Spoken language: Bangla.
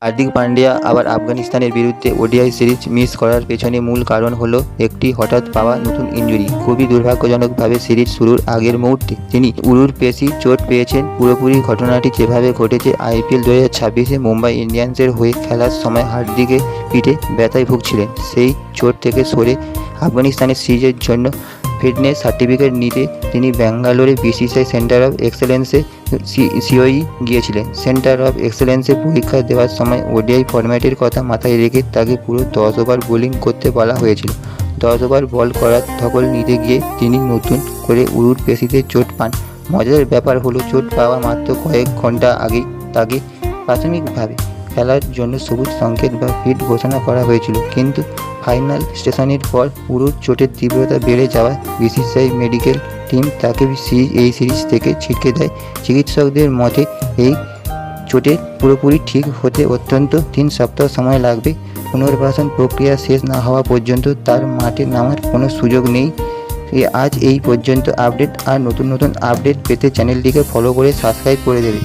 হার্দিক পান্ডিয়া আবার আফগানিস্তানের বিরুদ্ধে ওডিআই সিরিজ মিস করার পেছনে মূল কারণ হলো একটি হঠাৎ পাওয়া নতুন ইনজুরি। খুবই দুর্ভাগ্যজনকভাবে সিরিজ শুরুর আগের মুহূর্তে তিনি উরুর পেশি চোট পেয়েছেন। পুরোপুরি ঘটনাটি যেভাবে ঘটেছে, আইপিএল 2026-এ মুম্বাই ইন্ডিয়ান্সের হয়ে খেলার সময় হার্দিকের পিঠে ব্যথায় ভুগছিলেন। সেই চোট থেকে সরে আফগানিস্তানের সিরিজের জন্য ফিটনেস সার্টিফিকেট নিতে তিনি ব্যাঙ্গালোরে বিসিসিআই সেন্টার অফ এক্সেলেন্সে সিওই গিয়েছিলেন। সেন্টার অফ এক্সেলেন্সে পরীক্ষা দেওয়ার সময় ওডিআই ফরম্যাটের কথা মাথায় রেখে তাকে পুরো 10 ওভার বোলিং করতে বলা হয়েছিল। 10 ওভার বল করার ধকল নিতে গিয়ে তিনি নতুন করে উরুর পেশিতে চোট পান। মজার ব্যাপার হলো, চোট পাওয়া মাত্র কয়েক ঘন্টা আগেই তাকে প্রাথমিকভাবে খেলার জন্য সবুজ সংকেত বা ফিট ঘোষণা করা হয়েছিল, কিন্তু ফাইনাল সেশনের পর উরুর চোটের তীব্রতা বেড়ে যাওয়ায় বিসিসিআই মেডিকেল টিম তাকে এই সিরিজ থেকে ছিটকে দেয়। চিকিৎসকদের মতে এই চোটের পুরোপুরি ঠিক হতে অন্তত 3 সপ্তাহ সময় লাগবে। পুনর্বাসন প্রক্রিয়া শেষ না হওয়া পর্যন্ত তার মাঠে নামার কোনো সুযোগ নেই। আজ এই পর্যন্ত আপডেট। আর নতুন আপডেট পেতে চ্যানেলটিকে ফলো করে সাবস্ক্রাইব করে দেবে।